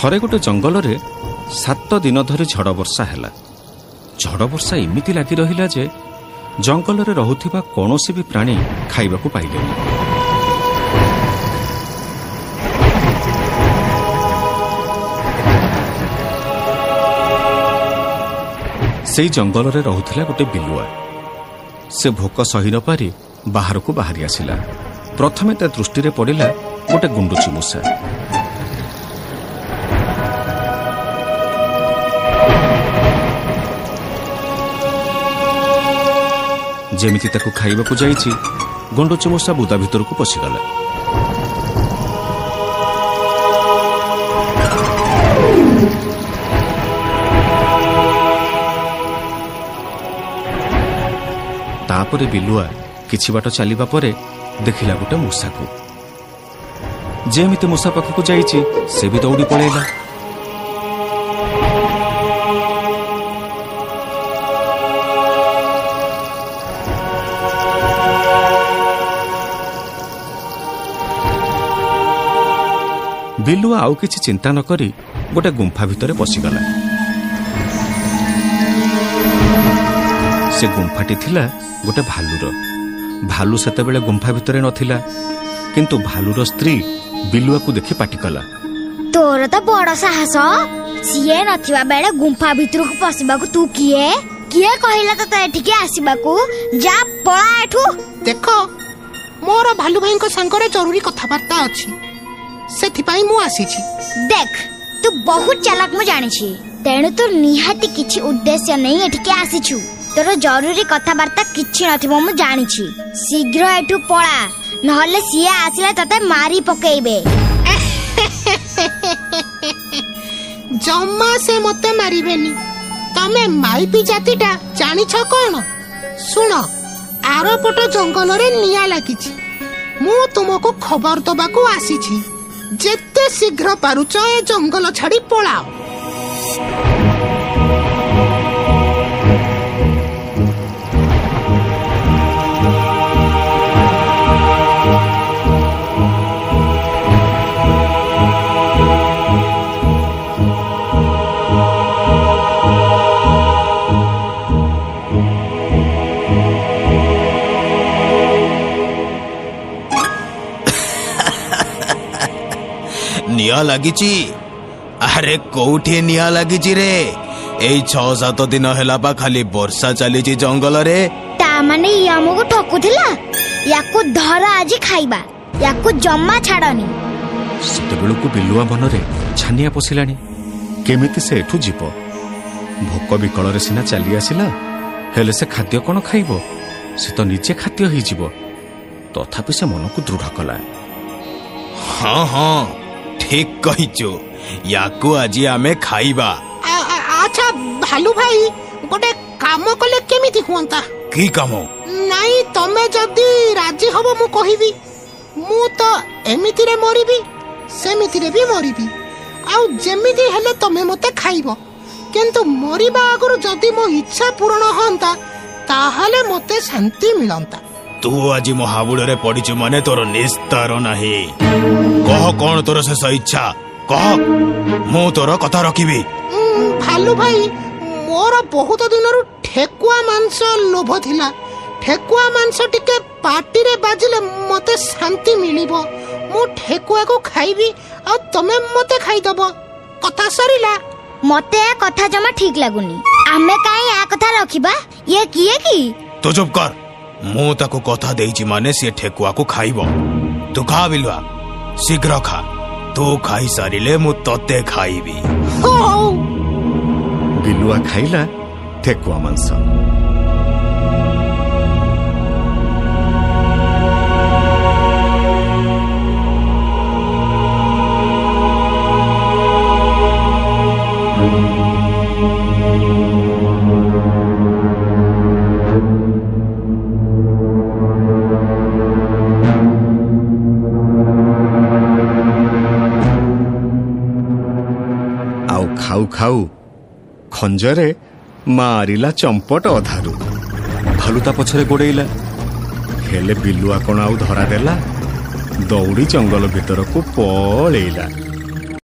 ଥରେ ଗୋଟେ ଜଙ୍ଗଲରେ 7 ଦିନ ଧରି ଝଡ଼ ବର୍ଷା ହେଲା। ଝଡ଼ ବର୍ଷା ଏମିତି ଲାଗି ରହିଲା ଯେ ଜଙ୍ଗଲରେ ରହୁଥିବା କୌଣସି ବି ପ୍ରାଣୀ ଖାଇବାକୁ ପାଇଲେନି। ସେଇ ଜଙ୍ଗଲରେ ରହୁଥିଲା ଗୋଟେ ବିଲୁଆ। ସେ ଭୋକ ସହି ନ ପାରି ବାହାରକୁ ବାହାରି ଆସିଲା। ପ୍ରଥମେ ତା ଦୃଷ୍ଟିରେ ପଡ଼ିଲା ଗୋଟେ ଗୁଣ୍ଡୁଚି ମୂଷା। ଯେମିତି ତାକୁ ଖାଇବାକୁ ଯାଇଛି, ଗୁଣ୍ଡୁଚି ମୂଷା ବୁଦା ଭିତରକୁ ପଶିଗଲା। ତାପରେ ବିଲୁଆ କିଛି ବାଟ ଚାଲିବା ପରେ ଦେଖିଲା ଗୋଟେ ମୂଷାକୁ। ଯେମିତି ମୂଷା ପାଖକୁ ଯାଇଛି, ସେ ବି ଦୌଡ଼ି ପଳେଇଲା। ବିଲୁଆ ଆଉ କିଛି ଚିନ୍ତା ନ କରି ଗୋଟେ ଗୁମ୍ଫା ଭିତରେ ପଶିଗଲା। ସେ ଗୁମ୍ଫାଟି ଥିଲା ଗୋଟେ ଭାଲୁର। ଭାଲୁ ସେତେବେଳେ ଗୁମ୍ଫା ଭିତରେ ନଥିଲା, କିନ୍ତୁ ଭାଲୁର ସ୍ତ୍ରୀ ବିଲୁଆକୁ ଦେଖି ପାଟିକଲା, ତୋର ତ ବଡ ସାହସ। ସିଏ ନଥିବା ବେଳେ ଗୁମ୍ଫା ଭିତରକୁ ପଶିବାକୁ ତୁ କିଏ? କିଏ କହିଲା ତତେ ଏଠିକି ଆସିବାକୁ? ଯା ପଳା ଏଠୁ। ଦେଖ, ମୋର ଭାଲୁ ଭାଇଙ୍କ ସାଙ୍ଗରେ ଜରୁରୀ କଥାବାର୍ତ୍ତା ଅଛି, ସେଥିପାଇଁ ମୁଁ ଆସିଛି। ଦେଖ, ତୁ ବହୁତ ଚାଲାକ ମୁଁ ଜାଣିଛି, ତେଣୁ ତୁ ନିହାତି କିଛି ଉଦ୍ଦେଶ୍ୟ ନେଇ ଏଠିକି ଆସିଛୁ। ତୋର ଜରୁରୀ କଥାବାର୍ତ୍ତା କିଛି ନଥିବ ମୁଁ ଜାଣିଛି। ଶୀଘ୍ର ଏଠୁ ପଳା, ନହେଲେ ସିଏ ଆସିଲେ ତତେ ମାରି ପକେଇବେ। ଜମା ସେ ମତେ ମାରିବେନି। ତମେ ମାଇପି ଜାତିଟା ଜାଣିଛ କଣ? ଶୁଣ, ଆରପଟ ଜଙ୍ଗଲରେ ନିଆଁ ଲାଗିଛି। ମୁଁ ତୁମକୁ ଖବର ଦବାକୁ ଆସିଛି। ଯେତେ ଶୀଘ୍ର ପାରୁଛ ଏ ଜଙ୍ଗଲ ଛାଡି ପଳାଅ। ନିଆଁ ଲାଗିଛି? ଆରେ କୋଉଠି ନିଆଁ ଲାଗିଛି ରେ? ଏଇ 6-7 ଦିନ ହେଲା ବା ଖାଲି ବର୍ଷା ଚାଲିଛି ଜଙ୍ଗଲରେ। ତା ମାନେ ଇଏ ଆମକୁ ଠକୁଥିଲା? ୟାକୁ ଧର ଆଜି ଖାଇବା, ୟାକୁ ଜମା ଛାଡନି। ସେତେବେଳକୁ ବିଲୁଆ ମନରେ ଛାନିଆ ପଶିଲାଣି। କେମିତି ସେ ଏଠୁ ଯିବ? ଭୋକ ବିକଳରେ ସିନା ଚାଲି ଆସିଲା, ହେଲେ ସେ ଖାଦ୍ୟ କଣ ଖାଇବ? ସେ ତ ନିଜେ ଖାଦ୍ୟ ହେଇଯିବ। ତଥାପି ସେ ମନକୁ ଦୃଢ କଲା। ହଁ, ଠିକ କହିଛୁ, ୟାକୁ ଆଜି ଆମେ ଖାଇବା। ଆଚ୍ଛା ଭାଲୁ ଭାଇ, ଗୋଟେ କାମ କଲେ କେମିତି ହୁଅନ୍ତା? କି କାମ? ନାଇଁ, ତମେ ଯଦି ରାଜି ହବ ମୁଁ କହିବି। ମୁଁ ତ ଏମିତିରେ ମରିବି, ସେମିତିରେ ବି ମରିବି, ଆଉ ଯେମିତି ହେଲେ ତମେ ମତେ ଖାଇବ। କିନ୍ତୁ ମରିବା ଆଗରୁ ଯଦି ମୋ ଇଚ୍ଛା ପୂରଣ ହୁଅନ୍ତା, ତାହେଲେ ମତେ ଶାନ୍ତି ମିଳନ୍ତା। ତୁ ଆଜି ମୋ ହାବୁଡରେ ପଡିଛୁ ମାନେ ତୋର ନିସ୍ତାର ନାହିଁ। କହ, କଣ ତୋର ଶେଷ ଇଚ୍ଛା? କହ, ମୁଁ ତୋର କଥା ରଖିବି। ଭାଲୁ ଭାଇ, ମୋର ବହୁତ ଦିନରୁ ଠେକୁଆ ମାଂସ ଲୋଭ ଥିଲା। ଠେକୁଆ ମାଂସ ଟିକେ ପାଟିରେ ବାଜିଲେ ମତେ ଶାନ୍ତି ମିଳିବ। ମୁଁ ଠେକୁଆକୁ ଖାଇବି, ଆଉ ତମେ ମତେ ଖାଇଦବ। କଥା ସରିଲା? ମତେ ଏ କଥା ଜମା ଠିକ ଲାଗୁନି। ଆମେ କାଇଁ ଏ କଥା ରଖିବା? ଇଏ କିଏ କି? ତୁ ଚୁପ କର। ମୁଁ ତାକୁ କଥା ଦେଇଛି ମାନେ ସିଏ ଠେକୁଆକୁ ଖାଇବ। ତୁ ଖା ବିଲୁଆ, ଶୀଘ୍ର ଖା। ତୁ ଖାଇସାରିଲେ ମୁଁ ତତେ ଖାଇବି। ବିଲୁଆ ଖାଇଲା ଠେକୁଆ ମାଂସ। ଖାଉ ଖାଉ ଖଞ୍ଜରେ ମାରିଲା ଚମ୍ପଟ ଅଧାରୁ। ଭାଲୁ ତା ପଛରେ ଗୋଡେଇଲା, ହେଲେ ବିଲୁଆ କଣ ଆଉ ଧରା ଦେଲା? ଦୌଡ଼ି ଜଙ୍ଗଲ ଭିତରକୁ ପଳେଇଲା।